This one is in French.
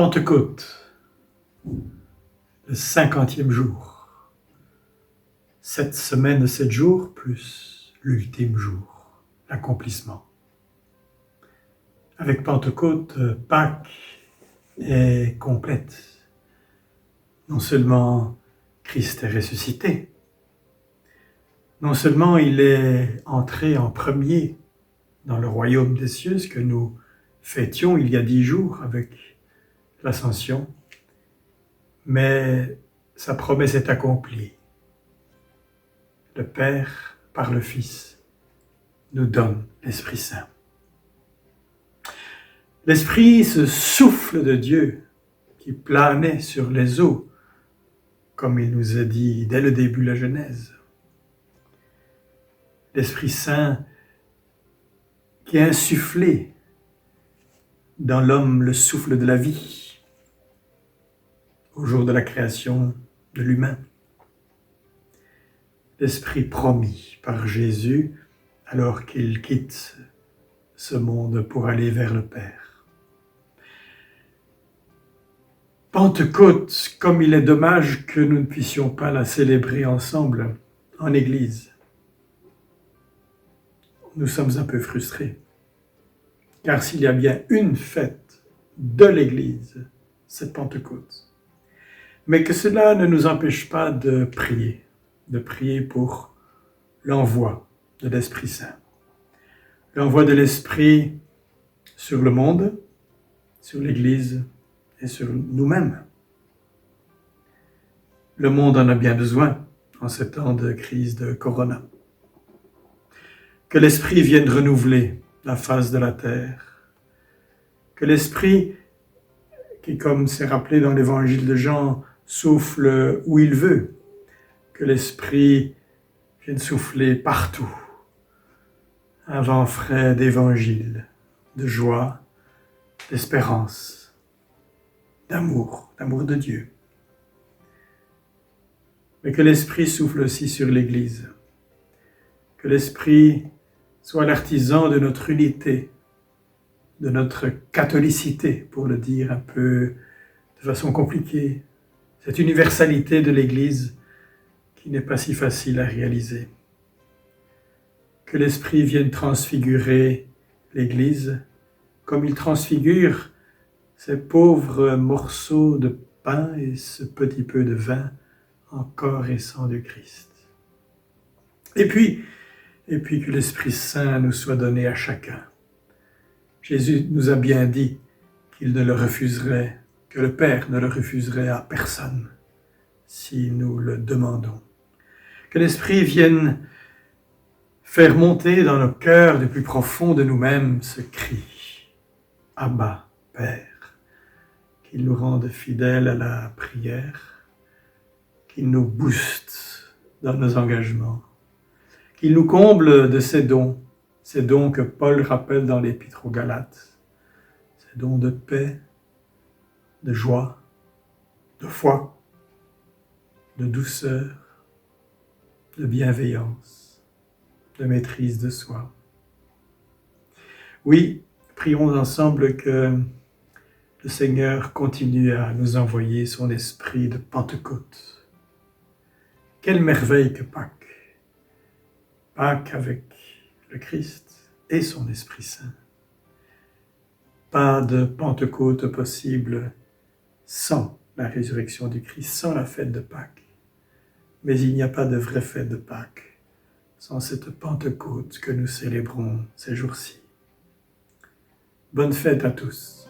Pentecôte, le 50e jour. 7 semaines, 7 jours, plus l'ultime jour, l'accomplissement. Avec Pentecôte, Pâques est complète. Non seulement Christ est ressuscité, non seulement il est entré en premier dans le royaume des cieux, ce que nous fêtions il y a 10 jours avec l'ascension, mais sa promesse est accomplie. Le Père, par le Fils, nous donne l'Esprit Saint. L'Esprit, ce souffle de Dieu qui planait sur les eaux, comme il nous a dit dès le début de la Genèse. L'Esprit Saint qui a insufflé dans l'homme le souffle de la vie au jour de la création de l'humain. L'Esprit promis par Jésus alors qu'il quitte ce monde pour aller vers le Père. Pentecôte, comme il est dommage que nous ne puissions pas la célébrer ensemble en Église. Nous sommes un peu frustrés, car s'il y a bien une fête de l'Église, c'est Pentecôte. Mais que cela ne nous empêche pas de prier pour l'envoi de l'Esprit Saint. L'envoi de l'Esprit sur le monde, sur l'Église et sur nous-mêmes. Le monde en a bien besoin en ce temps de crise de Corona. Que l'Esprit vienne renouveler la face de la terre. Que l'Esprit, qui comme c'est rappelé dans l'Évangile de Jean, souffle où il veut. Que l'Esprit vienne souffler partout. Un vent frais d'évangile, de joie, d'espérance, d'amour de Dieu. Mais que l'Esprit souffle aussi sur l'Église. Que l'Esprit soit l'artisan de notre unité, de notre catholicité, pour le dire un peu de façon compliquée. Cette universalité de l'Église qui n'est pas si facile à réaliser. Que l'Esprit vienne transfigurer l'Église comme il transfigure ces pauvres morceaux de pain et ce petit peu de vin en corps et sang du Christ. Et puis que l'Esprit Saint nous soit donné à chacun. Jésus nous a bien dit qu'il ne le refuserait, que le Père ne le refuserait à personne si nous le demandons. Que l'Esprit vienne faire monter dans nos cœurs, le plus profond de nous-mêmes, ce cri « Abba, Père », qu'il nous rende fidèles à la prière, qu'il nous booste dans nos engagements, qu'il nous comble de ces dons que Paul rappelle dans l'Épître aux Galates, ces dons de paix, de joie, de foi, de douceur, de bienveillance, de maîtrise de soi. Oui, prions ensemble que le Seigneur continue à nous envoyer son esprit de Pentecôte. Quelle merveille que Pâques! Pâques avec le Christ et son Esprit Saint. Pas de Pentecôte possible sans la résurrection du Christ, sans la fête de Pâques. Mais il n'y a pas de vraie fête de Pâques sans cette Pentecôte que nous célébrons ces jours-ci. Bonne fête à tous.